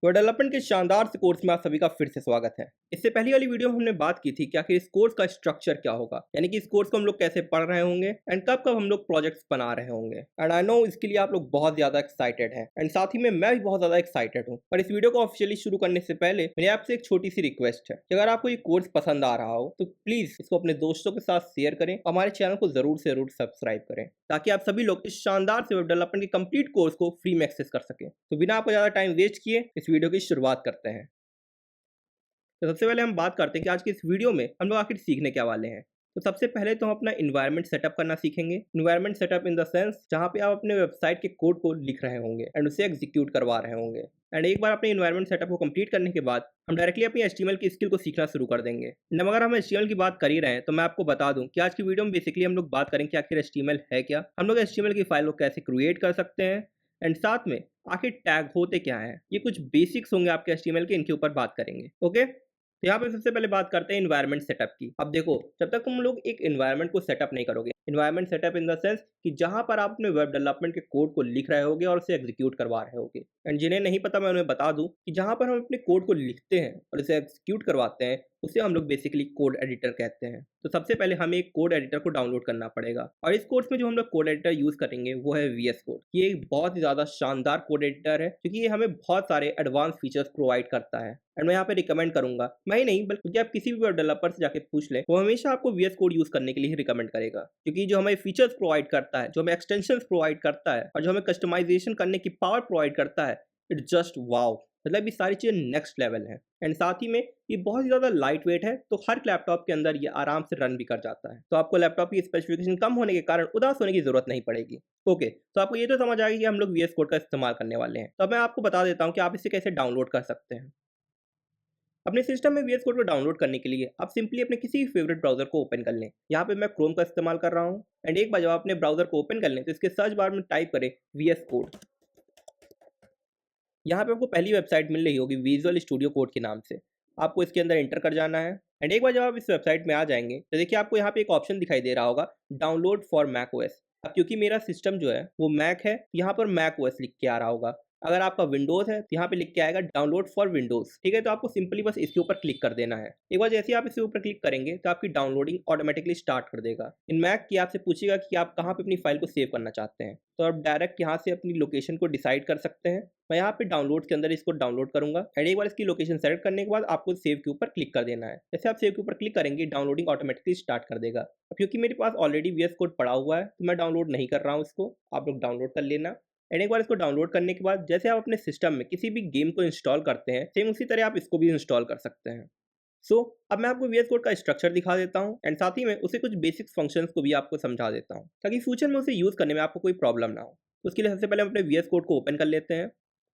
तो डेवलपमेंट के शानदार से कोर्स में आप सभी का फिर से स्वागत है। इससे पहली वाली वीडियो में हमने बात की थी कि आखिर इस कोर्स का स्ट्रक्चर क्या होगा, यानी कि इस कोर्स को हम लोग कैसे पढ़ रहे होंगे एंड कब कब हम लोग प्रोजेक्ट्स बना रहे होंगे। एंड आई नो इसके लिए आप लोग बहुत ज्यादा एक्साइटेड हैं एंड साथ ही में मैं भी बहुत ज्यादा एक्साइटेड हूँ। पर इस वीडियो को ऑफिशियली शुरू करने से पहले मेरी आपसे एक छोटी सी रिक्वेस्ट है कि अगर आपको ये कोर्स पसंद आ रहा हो तो प्लीज इसको अपने दोस्तों के साथ शेयर करें, हमारे चैनल को जरूर से जरूर सब्सक्राइब करें ताकि आप सभी लोग इस शानदार से वेब डेवलपमेंट के कंप्लीट कोर्स को फ्री में एक्सेस कर सकें। तो बिना आपको ज्यादा टाइम वेस्ट किए इस वीडियो की शुरुआत करते हैं। तो सबसे पहले हम बात करते हैं कि आज की इस वीडियो में हम लोग आखिर सीखने क्या वाले हैं। तो सबसे पहले तो हम अपना इन्वायरमेंट सेटअप करना सीखेंगे। Environment setup in the sense जहाँ पे आप अपने वेबसाइट के कोड को लिख रहे होंगे एंड उसे एग्जीक्यूट करवा रहे होंगे। एंड एक बार अपने इन्वायरमेंट सेटअप को कंप्लीट करने के बाद हम डायरेक्टली अपनी HTML की स्किल को सीखना शुरू कर देंगे। एंड अगर हम HTML की बात कर ही रहे हैं तो मैं आपको बता दूं कि आज की वीडियो में बेसिकली हम लोग बात करेंगे कि आखिर HTML है क्या, हम लोग HTML की फाइल को कैसे क्रिएट कर सकते हैं एंड साथ में आखिर टैग होते क्या हैं। ये कुछ बेसिक्स होंगे आपके HTML के, इनके ऊपर बात करेंगे। ओके, तो यहाँ पे सबसे पहले बात करते हैं इन्वायरमेंट सेटअप की। अब देखो, जब तक तुम लोग एक इन्वायरमेंट को सेटअप नहीं करोगे, environment setup in the sense कि जहां पर आप अपने वेब डेवलपमेंट के कोड को लिख रहे होगे और उसे एग्जीक्यूट करवा रहे होगे। एंड जिन्हें नहीं पता मैं उन्हें बता दूं कि जहां पर हम अपने कोड को लिखते हैं और उसे एग्जीक्यूट करवाते हैं उसे हम लोग बेसिकली कोड एडिटर कहते हैं। तो सबसे पहले हमें एक कोड एडिटर को डाउनलोड करना पड़ेगा और इस कोर्स में जो हम लोग कोड एडिटर यूज करेंगे वो है VS कोड। ये एक बहुत ही ज्यादा शानदार कोड एडिटर है क्योंकि ये हमें बहुत सारे एडवांस फीचर्स प्रोवाइड करता है। एंड मैं यहाँ पे रिकमेंड करूंगा, मैं ही नहीं बल्कि आप किसी भी वेब डेवलपर से जाके पूछ लें, वो हमेशा आपको VS कोड यूज करने के लिए ही रिकमेंड करेगा क्योंकि जो हमें फीचर्स प्रोवाइड करता है, जो हमें एक्सटेंशंस प्रोवाइड करता है और जो हमें कस्टमाइजेशन करने की पावर प्रोवाइड करता है, इट्स जस्ट वाओ। मतलब ये सारी चीजें नेक्स्ट लेवल है। एंड साथ ही में ये बहुत ही ज्यादा लाइट वेट है, तो हर लैपटॉप के अंदर ये आराम से रन भी कर जाता है। तो आपको लैपटॉप की स्पेसिफिकेशन कम होने के कारण उदास होने की जरूरत नहीं पड़ेगी। ओके, तो आपको ये तो समझ आ गया कि हम लोग VS कोड का इस्तेमाल करने वाले हैं। तो अब मैं आपको बता देता हूँ कि आप इसे कैसे डाउनलोड कर सकते हैं। अपने सिस्टम में VS कोड को डाउनलोड करने के लिए आप सिंपली अपने किसी फेवरेट ब्राउजर को ओपन कर लें। यहाँ पे मैं क्रोम का इस्तेमाल कर रहा हूँ। एंड एक बार जब आप अपने ब्राउजर को ओपन कर लें तो इसके सर्च बार में टाइप करें VS कोड। यहाँ पे आपको पहली वेबसाइट मिल रही होगी विजुअल स्टूडियो कोड के नाम से। आपको इसके अंदर एंटर कर जाना है। एंड एक बार जब आप इस वेबसाइट में आ जाएंगे तो देखिए आपको यहाँ पे एक ऑप्शन दिखाई दे रहा होगा डाउनलोड फॉर मैक OS। अब क्योंकि मेरा सिस्टम जो है वो मैक है, यहाँ पर मैक OS लिख के आ रहा होगा। अगर आपका विंडोज है तो यहाँ पे लिख के आएगा डाउनलोड फॉर विंडोज। ठीक है, तो आपको सिंपली बस इसके ऊपर क्लिक कर देना है। एक बार जैसे ही आप इसके ऊपर क्लिक करेंगे तो आपकी डाउनलोडिंग ऑटोमेटिकली स्टार्ट कर देगा। इन मैक की आपसे पूछेगा कि आप कहाँ पे अपनी फाइल को सेव करना चाहते हैं, तो आप डायरेक्ट यहाँ से अपनी लोकेशन को डिसाइड कर सकते हैं। मैं यहाँ पे डाउनलोड के अंदर इसको डाउनलोड करूंगा। एंड एक बार इसकी लोकेशन सेलेक्ट करने के बाद आपको सेव के ऊपर क्लिक कर देना है। जैसे आप सेव के ऊपर क्लिक करेंगे डाउनलोडिंग ऑटोमेटिकली स्टार्ट कर देगा। अब क्योंकि मेरे पास ऑलरेडी VS कोड पड़ा हुआ है तो मैं डाउनलोड नहीं कर रहा हूँ इसको, आप लोग डाउनलोड कर लेना। एंड एक बार इसको डाउनलोड करने के बाद जैसे आप अपने सिस्टम में किसी भी गेम को इंस्टॉल करते हैं, सेम उसी तरह आप इसको भी इंस्टॉल कर सकते हैं। अब मैं आपको VS कोड का स्ट्रक्चर दिखा देता हूँ एंड साथ ही में उसे कुछ बेसिक फंक्शंस को भी आपको समझा देता हूँ ताकि फ्यूचर में उसे यूज़ करने में आपको कोई प्रॉब्लम ना हो। उसके लिए सबसे पहले हम अपने VS कोड को ओपन कर लेते हैं।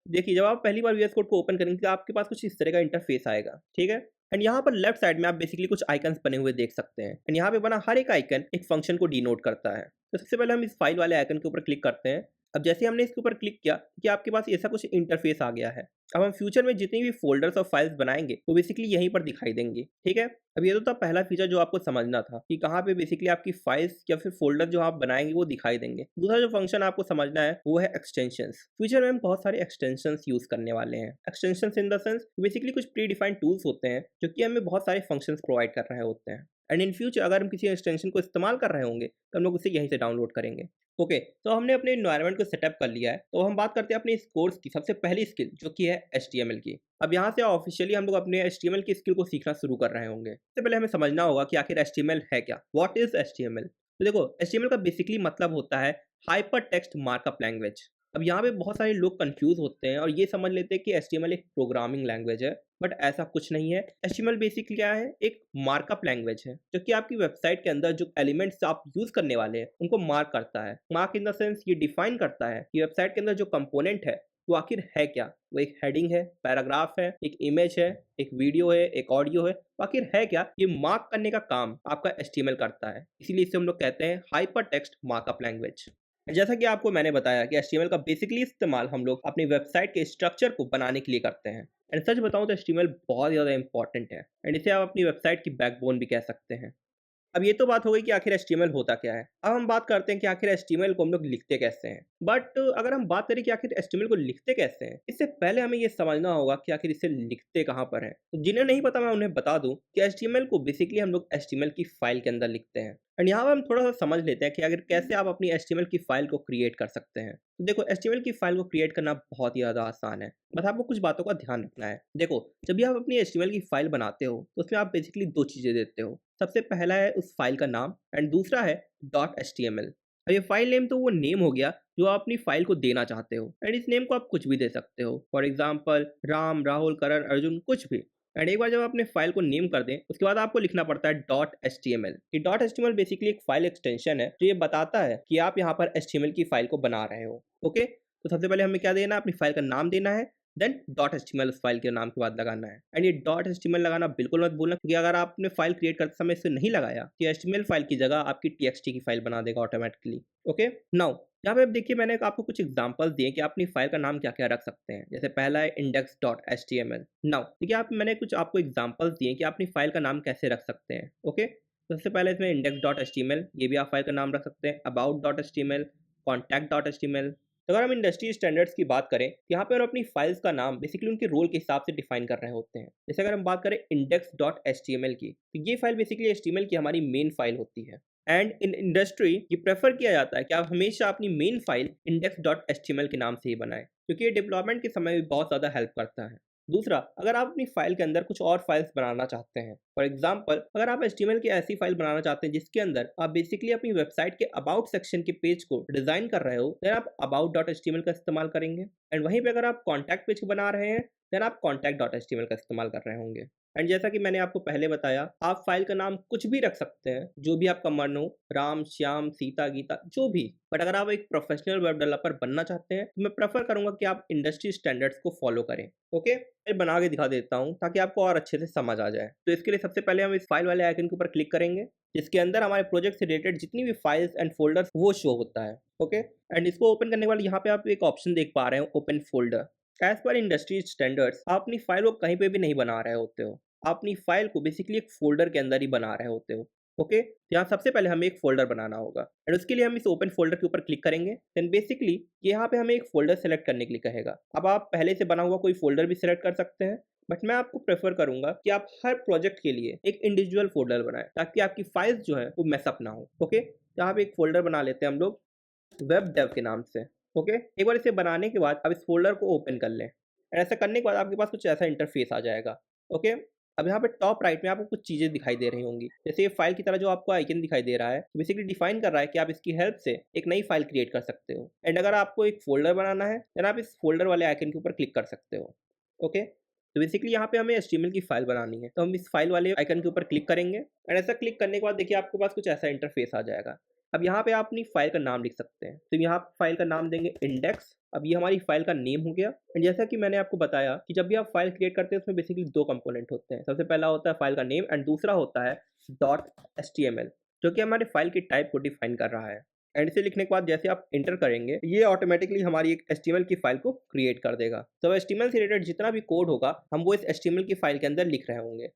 देखिए, जब आप पहली बार VS कोड को ओपन करेंगे तो आपके पास कुछ इस तरह का इंटरफेस आएगा। ठीक है, एंड यहाँ पर लेफ्ट साइड में आप बेसिकली कुछ आइकन्स बने हुए देख सकते हैं। एंड यहाँ पे बना हर एक आइकन एक फंक्शन को डिनोट करता है। तो सबसे पहले हम इस फाइल वाले आइकन के ऊपर क्लिक करते हैं। अब जैसे हमने इसके ऊपर क्लिक किया कि आपके पास ऐसा कुछ इंटरफेस आ गया है। अब हम फ्यूचर में जितनी भी फोल्डर्स और फाइल्स बनाएंगे वो बेसिकली यहीं पर दिखाई देंगी। ठीक है, अब ये तो था पहला फीचर जो आपको समझना था कि कहाँ पे बेसिकली आपकी फाइल्स या फिर फोल्डर जो आप बनाएंगे वो दिखाई देंगे। दूसरा जो फंक्शन आपको समझना है वो है एक्सटेंशंस। फ्यूचर में हम बहुत सारे एक्सटेंशंस यूज करने वाले हैं। Extensions in the sense basically कुछ प्री डिफाइंड टूल्स होते हैं जो कि हमें बहुत सारे फंक्शंस प्रोवाइड कर रहे होते हैं। एंड इन फ्यूचर अगर हम किसी एक्सटेंशन को इस्तेमाल कर रहे होंगे तो हम लोग उसे यहीं से डाउनलोड करेंगे। ओके, तो हमने अपने इन्वायरमेंट को सेटअप कर लिया है। तो हम बात करते हैं अपने इस कोर्स की सबसे पहली स्किल जो कि है HTML की। अब यहाँ से ऑफिशियली हम लोग अपने HTML की स्किल को सीखना शुरू कर रहे होंगे। सबसे पहले हमें समझना होगा कि आखिर HTML है क्या, व्हाट इज HTML। तो देखो, HTML का बेसिकली मतलब होता है हाइपर टेक्स्ट मार्कअप लैंग्वेज। अब यहाँ पे बहुत सारे लोग कंफ्यूज होते हैं और ये समझ लेते हैं कि HTML एक प्रोग्रामिंग लैंग्वेज है, बट ऐसा कुछ नहीं है। HTML बेसिकली क्या है, एक मार्कअप लैंग्वेज है जो कि आपकी वेबसाइट के अंदर जो एलिमेंट्स आप यूज करने वाले हैं उनको मार्क करता है। मार्क इन द सेंस ये डिफाइन करता है कि वेबसाइट के अंदर जो कंपोनेंट है वो आखिर है क्या। वो एक हेडिंग है, पैराग्राफ है, एक इमेज है, एक वीडियो है, एक ऑडियो है, वो आखिर है क्या, ये मार्क करने का काम आपका HTML करता है। इसीलिए इसे हम लोग कहते हैं हाइपर टेक्स्ट मार्कअप लैंग्वेज। जैसा कि आपको मैंने बताया कि HTML का बेसिकली इस्तेमाल हम लोग अपनी वेबसाइट के स्ट्रक्चर को बनाने के लिए करते हैं। एंड सच बताऊं तो HTML बहुत ज़्यादा इंपॉर्टेंट है एंड इसे आप अपनी वेबसाइट की बैकबोन भी कह सकते हैं। अब ये तो बात हो गई कि आखिर एचटीएमएल होता क्या है। अब हम बात करते हैं कि आखिर एचटीएमएल को हम लोग लिखते कैसे हैं। बट अगर हम बात करें कि आखिर एचटीएमएल को लिखते कैसे हैं, इससे पहले हमें ये समझना होगा कि आखिर इसे लिखते कहाँ पर है। तो जिन्हें नहीं पता मैं उन्हें बता दूं कि एचटीएमएल को बेसिकली हम लोग एचटीएमएल की फाइल के अंदर लिखते हैं। एंड यहाँ पर हम थोड़ा सा समझ लेते हैं कि अगर कैसे आप अपनी एचटीएमएल की फाइल को क्रिएट कर सकते हैं। तो देखो, एचटीएमएल की फाइल को क्रिएट करना बहुत ही ज़्यादा आसान है, बस आपको कुछ बातों का ध्यान रखना है। देखो, जब भी आप अपनी एचटीएमएल की फाइल बनाते हो तो उसमें आप बेसिकली दो चीज़ें देते हो। सबसे पहला है उस फाइल का नाम एंड दूसरा है डॉट एचटीएमएल। अब ये फाइल नेम तो वो नेम हो गया जो आप अपनी फाइल को देना चाहते हो, एंड इस नेम को आप कुछ भी दे सकते हो। फॉर एग्जाम्पल राम, राहुल, करण, अर्जुन, कुछ भी। एंड एक बार जब आप अपने फाइल को नेम कर दें, उसके बाद आपको लिखना पड़ता है dot H T M L. ये dot H T M L basically एक फाइल एक्सटेंशन है जो ये बताता है कि आप यहाँ पर एच टी एम एल की फाइल को बना रहे हो। ओके, तो सबसे पहले हमें क्या देना है, अपनी फाइल का नाम देना है, then dot H T M L उस फाइल के नाम के बाद लगाना है। एंड ये dot H T M L लगाना बिल्कुल मत भूलना, क्योंकि अगर आपने फाइल क्रिएट करते समय इसे नहीं लगाया तो H T M L file की जगह आपकी टी एक्स टी की फाइल बना देगा ऑटोमेटिकली। ओके, नाउ यहाँ पे अब देखिए, मैंने आपको कुछ एग्जांपल्स दिए कि आप अपनी फाइल का नाम क्या क्या रख सकते हैं। जैसे पहला है index dot H T M L. Now देखिए, मैंने कुछ आपको एग्जांपल्स दिए कि आप अपनी फाइल का नाम कैसे रख सकते हैं। ओके, तो सबसे पहले इसमें index dot H T M L, ये भी आप फाइल का नाम रख सकते हैं। About dot H T M L, contact dot H T M L. तो अगर हम इंडस्ट्री स्टैंडर्ड्स की बात करें, यहाँ पे हम अपनी फाइल्स का नाम बेसिकली उनके रोल के हिसाब से डिफाइन कर रहे होते हैं। जैसे अगर हम बात करें index dot H T M L की, तो ये file basically H T M L की हमारी मेन फाइल होती है। एंड इन इंडस्ट्री ये प्रेफर किया जाता है कि आप हमेशा अपनी main file index dot H T M L के नाम से ही बनाएं, क्योंकि ये डेवलपमेंट के समय भी बहुत ज़्यादा हेल्प करता है। दूसरा, अगर आप अपनी फाइल के अंदर कुछ और फाइल्स बनाना चाहते हैं, फॉर एग्जांपल अगर आप HTML की ऐसी फाइल बनाना चाहते हैं जिसके अंदर आप बेसिकली अपनी वेबसाइट के अबाउट सेक्शन के पेज को डिजाइन कर रहे हो, देन आप about dot H T M L का इस्तेमाल करेंगे। एंड वहीं पे अगर आप कॉन्टैक्ट पेज बना रहे हैं, देन आप contact dot H T M L का इस्तेमाल कर रहे होंगे। एंड जैसा कि मैंने आपको पहले बताया, आप फाइल का नाम कुछ भी रख सकते हैं, जो भी आपका मन हो, राम, श्याम, सीता, गीता, जो भी। बट अगर आप एक प्रोफेशनल वेब डेवलपर बनना चाहते हैं तो मैं प्रेफर करूंगा कि आप इंडस्ट्री स्टैंडर्ड्स को फॉलो करें। ओके, मैं बना के दिखा देता हूँ ताकि आपको और अच्छे से समझ आ जाए। तो इसके लिए सबसे पहले हम इस फाइल वाले आइकन के ऊपर क्लिक करेंगे, जिसके अंदर हमारे प्रोजेक्ट से रिलेटेड जितनी भी फाइल्स एंड फोल्डर्स वो शो होता है। ओके, एंड इसको ओपन करने के बाद यहाँ पे आप एक ऑप्शन देख पा रहे हो, open folder. As per industry standards आप अपनी फाइल को कहीं पे भी नहीं बना रहे होते हो, आप अपनी फाइल को बेसिकली एक फोल्डर के अंदर ही बना रहे होते हो। ओके, तो यहाँ सबसे पहले हमें एक फोल्डर बनाना होगा, एंड उसके लिए हम इस ओपन फोल्डर के ऊपर क्लिक करेंगे। देन बेसिकली यहाँ पे हमें एक फोल्डर सेलेक्ट करने के लिए कहेगा। अब आप पहले से बना हुआ कोई फोल्डर भी सिलेक्ट कर सकते हैं, बट मैं आपको प्रेफर करूंगा कि आप हर प्रोजेक्ट के लिए एक इंडिविजुअल फोल्डर बनाएं, ताकि आपकी फाइल्स जो है वो मैसअप ना हो। ओके, यहाँ पे एक फोल्डर बना लेते हैं हम लोग वेब डेव के नाम से। ओके, एक बार इसे बनाने के बाद आप इस फोल्डर को ओपन कर लें। ऐसा करने के बाद आपके पास कुछ ऐसा इंटरफेस आ जाएगा। ओके, अब यहाँ पे टॉप राइट में आपको कुछ चीज़ें दिखाई दे रही होंगी, जैसे ये फाइल की तरह जो आपको आइकन दिखाई दे रहा है, तो बेसिकली डिफाइन कर रहा है कि आप इसकी हेल्प से एक नई फाइल क्रिएट कर सकते हो। एंड अगर आपको एक फोल्डर बनाना है, देन आप इस फोल्डर वाले आइकन के ऊपर क्लिक कर सकते हो। ओके, तो बेसिकली यहाँ पे हमें HTML की फाइल बनानी है, तो हम इस फाइल वाले आइकन के ऊपर क्लिक करेंगे। एंड ऐसा क्लिक करने के बाद देखिए आपके पास कुछ ऐसा इंटरफेस आ जाएगा। अब यहाँ पे आप अपनी फाइल का नाम लिख सकते हैं, तो यहाँ फाइल का नाम देंगे इंडेक्स। अब ये हमारी फाइल का नेम हो गया। एंड जैसा कि मैंने आपको बताया कि जब भी आप फाइल क्रिएट करते हैं उसमें बेसिकली दो कंपोनेंट होते हैं। सबसे पहला होता है फाइल का नेम एंड दूसरा होता है dot H T M L, जो कि हमारे फाइल की टाइप को डिफाइन कर रहा है। एंड इसे लिखने के बाद जैसे आप इंटर करेंगे, ये ऑटोमेटिकली हमारी एक HTML की फाइल को क्रिएट कर देगा। तो HTML से रिलेटेड जितना भी कोड होगा, हम वो इस HTML की फाइल के अंदर लिख रहे होंगे।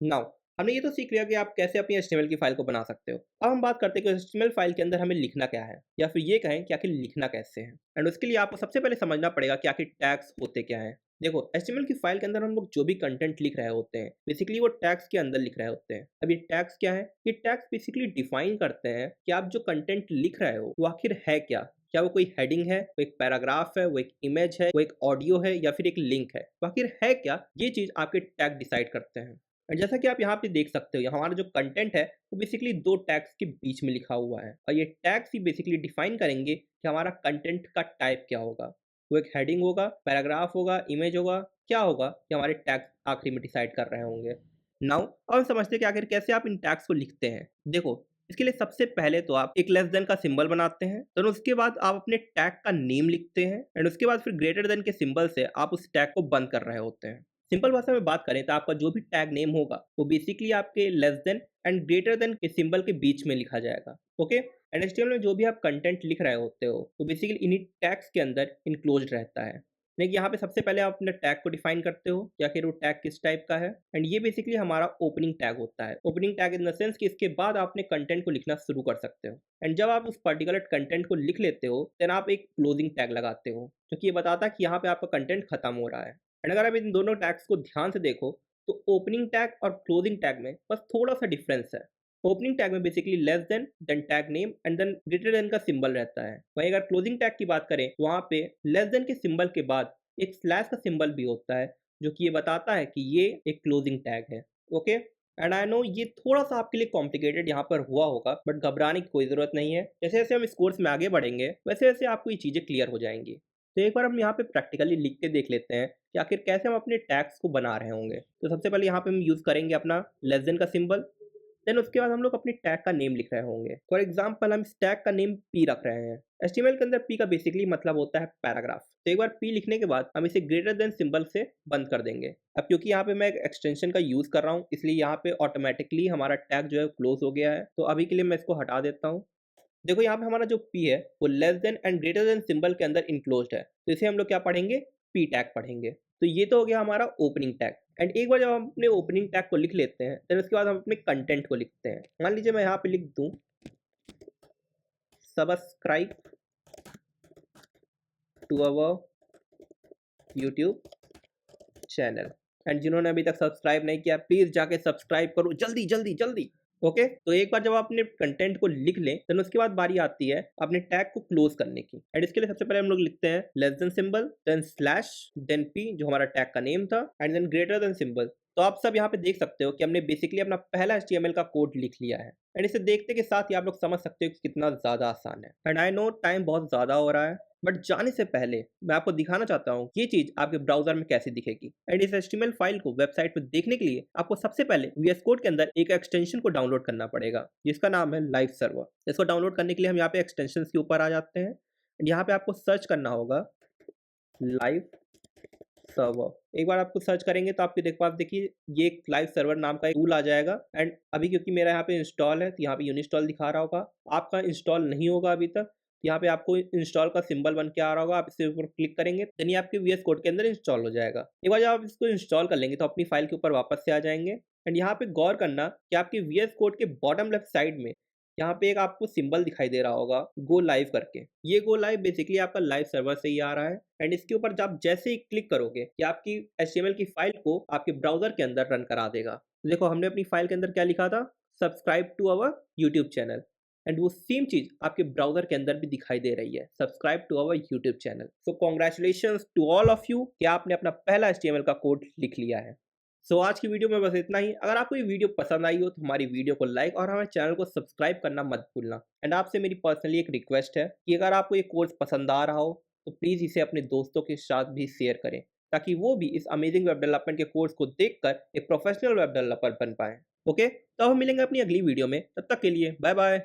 नाउ हमने ये तो सीख लिया कि आप कैसे अपनी HTML की फाइल को बना सकते हो। अब हम बात करते हैं कि HTML फाइल के अंदर हमें लिखना क्या है, या फिर ये कहें कि आखिर लिखना कैसे है। एंड उसके लिए आपको सबसे पहले समझना पड़ेगा कि आखिर टैग्स होते क्या हैं। देखो, HTML की फाइल के अंदर हम लोग जो भी कंटेंट लिख रहे होते हैं, बेसिकली वो टैग्स के अंदर लिख रहे होते हैं। अब ये टैग्स क्या है? ये टैग्स बेसिकली डिफाइन करते हैं कि आप जो कंटेंट लिख रहे हो वो आखिर है क्या। क्या वो कोई हेडिंग है, वो एक पैराग्राफ है, वो एक इमेज है, वो एक ऑडियो है, या फिर एक लिंक है? तो आखिर है क्या, ये चीज आपके टैग डिसाइड करते हैं। और जैसा कि आप यहाँ पे देख सकते हो, हमारा जो कंटेंट है वो बेसिकली दो टैग्स के बीच में लिखा हुआ है, और ये टैग्स ही बेसिकली डिफाइन करेंगे कि हमारा कंटेंट का टाइप क्या होगा। वो एक हेडिंग होगा, पैराग्राफ होगा, इमेज होगा, क्या होगा, ये हमारे टैग्स आखिरी में डिसाइड कर रहे होंगे। नाउ अब हम समझते हैं कि आखिर कैसे आप इन टैग्स को लिखते हैं। देखो, इसके लिए सबसे पहले तो आप एक लेस देन का सिंबल बनाते हैं, तो उसके बाद आप अपने टैग का नेम लिखते हैं, एंड उसके बाद फिर ग्रेटर देन के सिंबल से आप उस टैग को बंद कर रहे होते हैं। सिंपल भाषा में बात करें तो आपका जो भी टैग नेम होगा वो बेसिकली आपके less than and greater than के सिंबल के बीच में लिखा जाएगा। ओके, एंड HTML में जो भी आप कंटेंट लिख रहे होते हो वो बेसिकली इन्हीं टैग्स के अंदर इंक्लोज्ड रहता है। देखिए यहाँ पे सबसे पहले आप अपने टैग को डिफाइन करते हो या फिर वो टैग किस टाइप का है, एंड ये बेसिकली हमारा ओपनिंग टैग होता है। Opening tag in the sense कि इसके बाद आप अपने कंटेंट को लिखना शुरू कर सकते हो, एंड जब आप उस पर्टिकुलर कंटेंट को लिख लेते हो देन आप एक क्लोजिंग टैग लगाते हो, जो कि ये बताता है कि यहाँ पे आपका कंटेंट खत्म हो रहा है। एंड अगर आप इन दोनों टैग्स को ध्यान से देखो तो ओपनिंग टैग और क्लोजिंग टैग में बस थोड़ा सा डिफरेंस है। ओपनिंग टैग में basically less than tag name and then greater then का सिंबल रहता है। वहीं अगर क्लोजिंग टैग की बात करें वहां पे लेस देन के सिंबल के बाद एक स्लैश का सिंबल भी होता है, जो कि ये बताता है कि ये एक क्लोजिंग टैग है। ओके, एंड आई नो ये थोड़ा सा आपके लिए कॉम्प्लिकेटेड यहाँ पर हुआ होगा, बट घबराने की कोई ज़रूरत नहीं है। जैसे जैसे हम इस कोर्स में आगे बढ़ेंगे वैसे वैसे आपको ये चीज़ें क्लियर हो जाएंगी। तो एक बार हम यहाँ पे प्रैक्टिकली लिख के देख लेते हैं कि आखिर कैसे हम अपने टैग्स को बना रहे होंगे। तो सबसे पहले यहाँ पे हम यूज़ करेंगे अपना लेस देन का सिंबल, देन उसके बाद हम लोग अपनी टैग का नेम लिख रहे होंगे। फॉर एग्जाम्पल हम इस टैग का नेम पी रख रहे हैं। एचटीएमएल के अंदर पी का बेसिकली मतलब होता है पैराग्राफ। तो एक बार पी लिखने के बाद हम इसे ग्रेटर देन सिंबल से बंद कर देंगे। अब क्योंकि यहाँ पे मैं एक एक्सटेंशन का यूज कर रहा हूँ इसलिए यहाँ पे ऑटोमेटिकली हमारा टैग जो है क्लोज हो गया है। तो अभी के लिए मैं इसको हटा देता हूँ। देखो यहाँ पे हमारा जो पी है वो less than and greater than symbol के अंदर इनक्लोज्ड है, तो इसे हम लोग क्या पढ़ेंगे, पी टैग पढ़ेंगे। तो ये तो हो गया हमारा ओपनिंग टैग। एंड एक बार जब हम अपने ओपनिंग टैग को लिख लेते हैं देन उसके बाद हम अपने कंटेंट को लिखते हैं। मान लीजिए मैं यहाँ पे लिख दूं subscribe to our YouTube channel, and जिन्होंने अभी तक सब्सक्राइब नहीं किया प्लीज जाके सब्सक्राइब करो जल्दी जल्दी जल्दी। ओके, तो एक बार जब आप अपने कंटेंट को लिख लें देन उसके बाद बारी आती है अपने टैग को क्लोज करने की। एंड इसके लिए सबसे पहले हम लोग लिखते हैं less than symbol, then slash, then P जो हमारा टैग का नेम था, and then greater than symbol. तो आप सब यहाँ पे देख सकते हो कि हमने बेसिकली अपना पहला HTML का कोड लिख लिया है। एंड इसे देखते के साथ ही आप लोग समझ सकते हो कि कितना ज़्यादा आसान है। एंड आई नो टाइम बहुत ज़्यादा हो रहा है, बट जाने से पहले मैं आपको दिखाना चाहता हूँ ये चीज आपके ब्राउजर में कैसे दिखेगी। एंड इस HTML फाइल को वेबसाइट पर देखने के लिए आपको सबसे पहले VS कोड के अंदर एक एक्सटेंशन को डाउनलोड करना पड़ेगा जिसका नाम है लाइव सर्वर। इसको डाउनलोड करने के लिए हम यहाँ पे एक्सटेंशन के ऊपर आ जाते हैं। एंड यहाँ पे आपको सर्च करना होगा लाइव सर्वर। एक बार आपको सर्च करेंगे तो आपके पास देखिए ये एक लाइव सर्वर नाम का एक टूल आ जाएगा। एंड अभी क्योंकि मेरा यहाँ पे इंस्टॉल है तो यहाँ पे यूनिस्टॉल दिखा रहा होगा, आपका इंस्टॉल नहीं होगा अभी तक। यहाँ पे आपको इंस्टॉल का सिंबल बन के आ रहा होगा, आप इसके ऊपर क्लिक करेंगे देन ये आपके VS कोड के अंदर इंस्टॉल हो जाएगा। एक बार जब आप इसको इंस्टॉल कर लेंगे तो अपनी फाइल के ऊपर वापस से आ जाएंगे। एंड यहाँ पे गौर करना कि आपके VS कोड के बॉटम लेफ्ट साइड में यहाँ पे एक आपको सिंबल दिखाई दे रहा होगा गो लाइव करके। ये गो लाइव बेसिकली आपका लाइव सर्वर से ही आ रहा है। एंड इसके ऊपर जब आप जैसे ही क्लिक करोगे कि आपकी HTML की फाइल को आपके ब्राउजर के अंदर रन करा देगा। देखो हमने अपनी फाइल के अंदर क्या लिखा था, subscribe to our YouTube channel, and वो सेम चीज आपके ब्राउजर के अंदर भी दिखाई दे रही है, subscribe to our YouTube channel. So congratulation to all of you कि आपने अपना पहला HTML का कोड लिख लिया है। सो आज की वीडियो में बस इतना ही। अगर आपको ये वीडियो पसंद आई हो तो हमारी वीडियो को लाइक और हमारे चैनल को सब्सक्राइब करना मत भूलना। एंड आपसे मेरी पर्सनली एक रिक्वेस्ट है कि अगर आपको ये कोर्स पसंद आ रहा हो तो प्लीज़ इसे अपने दोस्तों के साथ भी शेयर करें ताकि वो भी इस अमेजिंग वेब डेवलपमेंट के कोर्स को देखकर एक प्रोफेशनल वेब डेवलपर बन पाए। ओके, तो अब हम मिलेंगे अपनी अगली वीडियो में, तब तक के लिए बाय बाय।